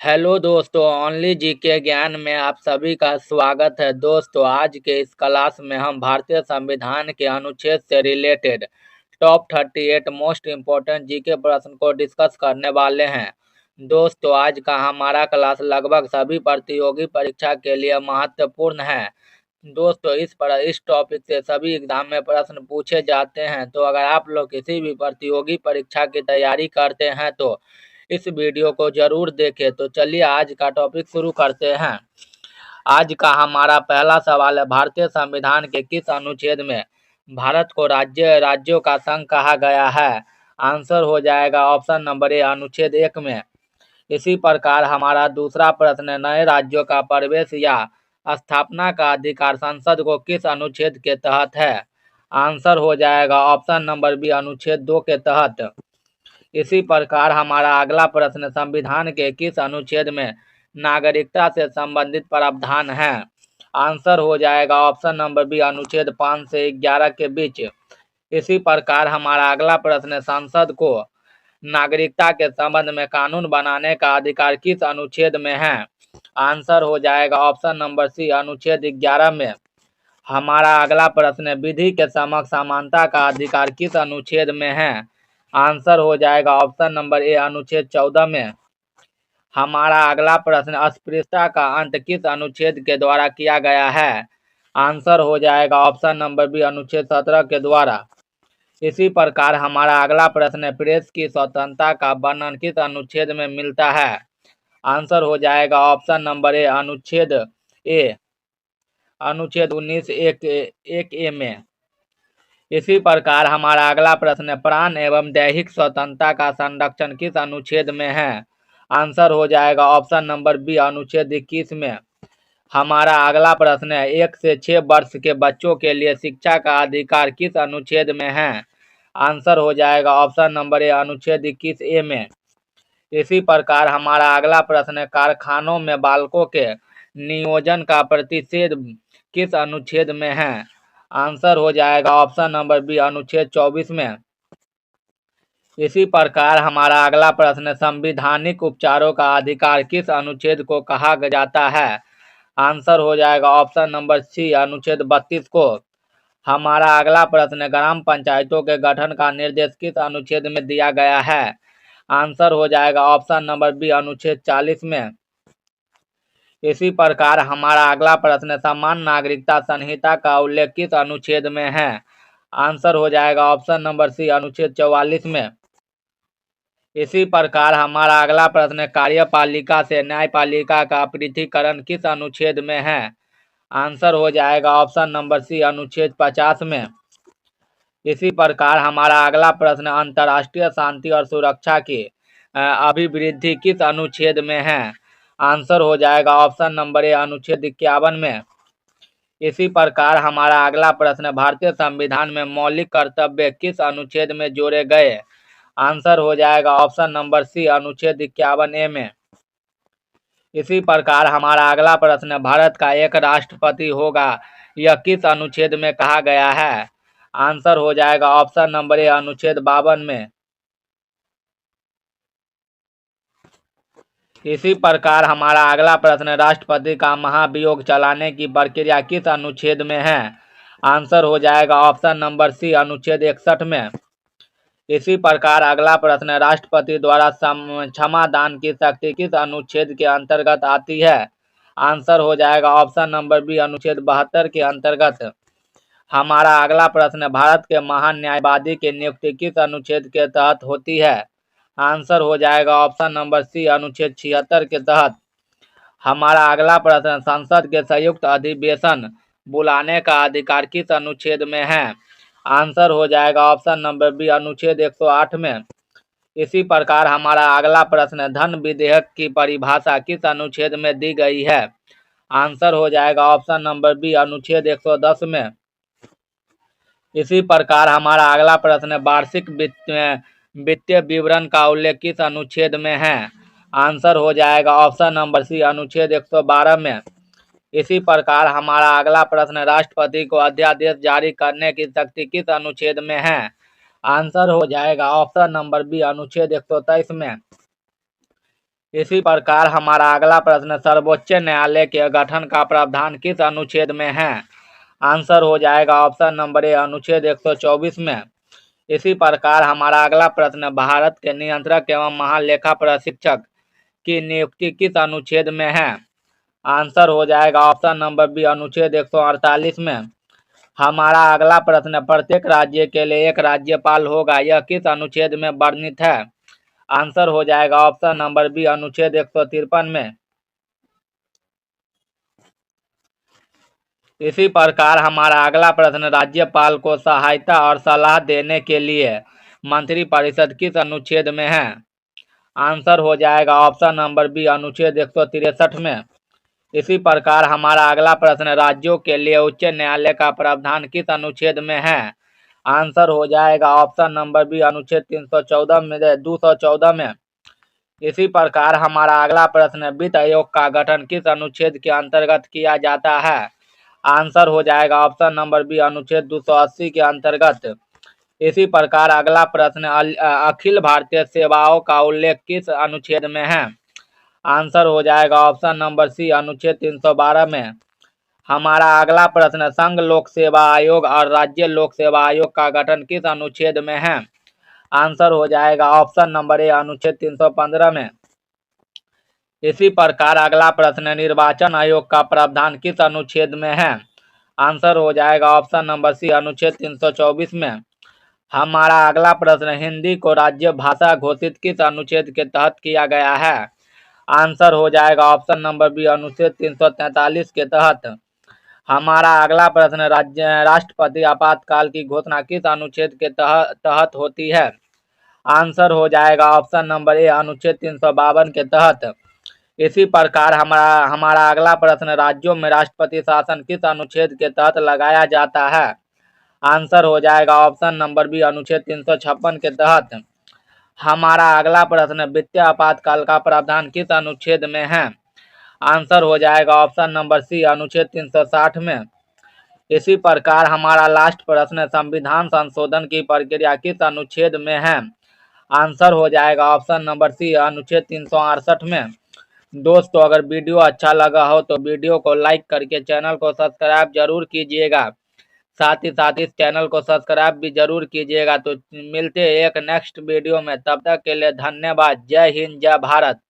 Hello दोस्तों, only GK ज्ञान में आप सभी का स्वागत है। दोस्तों, आज के इस क्लास में हम भारतीय संविधान के अनुच्छेद से related top 38 most important GK प्रश्न को डिस्कस करने वाले हैं। दोस्तों, आज का हमारा क्लास लगभग सभी प्रतियोगी परीक्षा के लिए महत्वपूर्ण है। दोस्तों, इस टॉपिक से सभी एग्जाम में प्रश्न पूछे जाते हैं। तो अगर आप लोग किसी भी प्रतियोगी परीक्षा की तैयारी करते हैं तो इस वीडियो को जरूर देखें। तो चलिए आज का टॉपिक शुरू करते हैं। आज का हमारा पहला सवाल है, भारतीय संविधान के किस अनुच्छेद में भारत को राज्यों का संघ कहा गया है? आंसर हो जाएगा ऑप्शन नंबर ए, अनुच्छेद 1 में। इसी प्रकार हमारा दूसरा प्रश्न है, नए राज्यों का प्रवेश या स्थापना का अधिकार संसद को किस अनुच्छेद के तहत है? आंसर हो जाएगा ऑप्शन नंबर बी, अनुच्छेद 2 के तहत। इसी प्रकार हमारा अगला प्रश्न, संविधान के किस अनुच्छेद में नागरिकता से संबंधित प्रावधान है? आंसर हो जाएगा ऑप्शन नंबर बी, अनुच्छेद 5 से 11 के बीच। इसी प्रकार हमारा अगला प्रश्न, संसद को नागरिकता के संबंध में कानून बनाने का अधिकार किस अनुच्छेद में है? आंसर हो जाएगा ऑप्शन नंबर सी, अनुच्छेद 11 में। हमारा अगला प्रश्न, विधि के समक्ष समानता का अधिकार किस अनुच्छेद में है? आंसर हो जाएगा ऑप्शन नंबर ए, अनुच्छेद 14 में। हमारा अगला प्रश्न, अस्पृश्यता का अंत किस अनुच्छेद के द्वारा किया गया है? आंसर हो जाएगा ऑप्शन नंबर बी, अनुच्छेद 17 के द्वारा। इसी प्रकार हमारा अगला प्रश्न, प्रेस की स्वतंत्रता का वर्णन किस अनुच्छेद में मिलता है? आंसर हो जाएगा ऑप्शन नंबर ए, अनुच्छेद 19 एक ए में। इसी प्रकार हमारा अगला प्रश्न, प्राण एवं दैहिक स्वतंत्रता का संरक्षण किस अनुच्छेद में है? आंसर हो जाएगा ऑप्शन नंबर बी, अनुच्छेद 21 में। हमारा अगला प्रश्न है, 1 से 6 वर्ष के बच्चों के लिए शिक्षा का अधिकार किस अनुच्छेद में है? आंसर हो जाएगा ऑप्शन नंबर ए, अनुच्छेद 21 ए में। इसी प्रकार हमारा अगला प्रश्न, कारखानों में बालकों के नियोजन का प्रतिषेध किस अनुच्छेद में है? आंसर हो जाएगा ऑप्शन नंबर बी, अनुच्छेद 24 में। इसी प्रकार हमारा अगला प्रश्न, संवैधानिक उपचारों का अधिकार किस अनुच्छेद को कहा जाता है? आंसर हो जाएगा ऑप्शन नंबर सी, अनुच्छेद 32 को। हमारा अगला प्रश्न, ग्राम पंचायतों के गठन का निर्देश किस अनुच्छेद में दिया गया है? आंसर हो जाएगा ऑप्शन नंबर बी, अनुच्छेद 40 में। इसी प्रकार हमारा अगला प्रश्न, समान नागरिकता संहिता का उल्लेख किस अनुच्छेद में है? आंसर हो जाएगा ऑप्शन नंबर सी, अनुच्छेद 44 में। इसी प्रकार हमारा अगला प्रश्न, कार्यपालिका से न्यायपालिका का पृथक्करण किस अनुच्छेद में है? आंसर हो जाएगा ऑप्शन नंबर सी, अनुच्छेद 50 में। इसी प्रकार हमारा अगला प्रश्न, अंतर्राष्ट्रीय शांति और सुरक्षा की अभिवृद्धि किस अनुच्छेद में है? आंसर हो जाएगा ऑप्शन नंबर ए, अनुच्छेद 51 में। इसी प्रकार हमारा अगला प्रश्न, भारतीय संविधान में मौलिक कर्तव्य किस अनुच्छेद में जोड़े गए? आंसर हो जाएगा ऑप्शन नंबर सी, अनुच्छेद 51 ए में। इसी प्रकार हमारा अगला प्रश्न, भारत का एक राष्ट्रपति होगा, यह किस अनुच्छेद में कहा गया है? आंसर हो जाएगा ऑप्शन नंबर ए, अनुच्छेद 52 में। इसी प्रकार हमारा अगला प्रश्न, राष्ट्रपति का महाभियोग चलाने की प्रक्रिया किस अनुच्छेद में है? आंसर हो जाएगा ऑप्शन नंबर सी, अनुच्छेद 61 में। इसी प्रकार अगला प्रश्न, राष्ट्रपति द्वारा क्षमा दान की शक्ति किस अनुच्छेद के अंतर्गत आती है? आंसर हो जाएगा ऑप्शन नंबर बी, अनुच्छेद 72 के अंतर्गत। हमारा अगला प्रश्न, भारत के महान न्यायवादी की नियुक्ति किस अनुच्छेद के तहत होती है? आंसर हो जाएगा ऑप्शन नंबर सी, अनुच्छेद 76 के तहत। हमारा अगला प्रश्न, संसद के संयुक्त अधिवेशन बुलाने का अधिकार किस अनुच्छेद में है? आंसर हो जाएगा ऑप्शन नंबर बी, अनुच्छेद 108 में। इसी प्रकार हमारा अगला प्रश्न, धन विधेयक की परिभाषा किस अनुच्छेद में दी गई है? आंसर हो जाएगा ऑप्शन नंबर बी, अनुच्छेद 110 में। इसी प्रकार हमारा अगला प्रश्न, वार्षिक वित्तीय विवरण का उल्लेख किस अनुच्छेद में है? आंसर हो जाएगा ऑप्शन नंबर सी, अनुच्छेद 112 में। इसी प्रकार हमारा अगला प्रश्न, राष्ट्रपति को अध्यादेश जारी करने की शक्ति किस अनुच्छेद में है? आंसर हो जाएगा ऑप्शन नंबर बी, अनुच्छेद 123 में। इसी प्रकार हमारा अगला प्रश्न, सर्वोच्च न्यायालय के गठन का प्रावधान किस अनुच्छेद में है? आंसर हो जाएगा ऑप्शन नंबर ए, अनुच्छेद 124 में। इसी प्रकार हमारा अगला प्रश्न, भारत के नियंत्रक एवं महालेखा परीक्षक की नियुक्ति किस अनुच्छेद में है? आंसर हो जाएगा ऑप्शन नंबर बी, अनुच्छेद 148 में। हमारा अगला प्रश्न, प्रत्येक राज्य के लिए एक राज्यपाल होगा, यह किस अनुच्छेद में वर्णित है? आंसर हो जाएगा ऑप्शन नंबर बी, अनुच्छेद 153 में। इसी प्रकार हमारा अगला प्रश्न, राज्यपाल को सहायता और सलाह देने के लिए मंत्रिपरिषद किस अनुच्छेद में है? आंसर हो जाएगा ऑप्शन नंबर बी, अनुच्छेद 163 में। इसी प्रकार हमारा अगला प्रश्न, राज्यों के लिए उच्च न्यायालय का प्रावधान किस अनुच्छेद में है? आंसर हो जाएगा ऑप्शन नंबर बी, अनुच्छेद 314 में 214 में। इसी प्रकार हमारा अगला प्रश्न, वित्त आयोग का गठन किस अनुच्छेद के अंतर्गत किया जाता है? आंसर हो जाएगा ऑप्शन नंबर बी, अनुच्छेद 280 के अंतर्गत। इसी प्रकार अगला प्रश्न, अखिल भारतीय सेवाओं का उल्लेख किस अनुच्छेद में है? आंसर हो जाएगा ऑप्शन नंबर सी, अनुच्छेद 312 में। हमारा अगला प्रश्न, संघ लोक सेवा आयोग और राज्य लोक सेवा आयोग का गठन किस अनुच्छेद में है? आंसर हो जाएगा ऑप्शन नंबर ए, अनुच्छेद 315 में। इसी प्रकार अगला प्रश्न, निर्वाचन आयोग का प्रावधान किस अनुच्छेद में है? आंसर हो जाएगा ऑप्शन नंबर सी, अनुच्छेद 324 में। हमारा अगला प्रश्न, हिंदी को राज्य भाषा घोषित किस अनुच्छेद के तहत किया गया है? आंसर हो जाएगा ऑप्शन नंबर बी, अनुच्छेद 343 के तहत। हमारा अगला प्रश्न, राष्ट्रपति आपातकाल की घोषणा किस अनुच्छेद के तहत होती है? आंसर हो जाएगा ऑप्शन नंबर ए, अनुच्छेद 352 के तहत। इसी प्रकार हमारा अगला प्रश्न, राज्यों में राष्ट्रपति शासन किस अनुच्छेद के तहत लगाया जाता है? आंसर हो जाएगा ऑप्शन नंबर बी, अनुच्छेद 356 के तहत। हमारा अगला प्रश्न, वित्तीय आपातकाल का प्रावधान किस अनुच्छेद में है? आंसर हो जाएगा ऑप्शन नंबर सी, अनुच्छेद 360 में। इसी प्रकार हमारा लास्ट प्रश्न, संविधान संशोधन की प्रक्रिया किस अनुच्छेद में है? आंसर हो जाएगा ऑप्शन नंबर सी, अनुच्छेद 368 में। दोस्तों, अगर वीडियो अच्छा लगा हो तो वीडियो को लाइक करके चैनल को सब्सक्राइब जरूर कीजिएगा। साथ ही इस चैनल को सब्सक्राइब भी जरूर कीजिएगा। तो मिलते हैं एक नेक्स्ट वीडियो में, तब तक के लिए धन्यवाद। जय हिंद, जय भारत।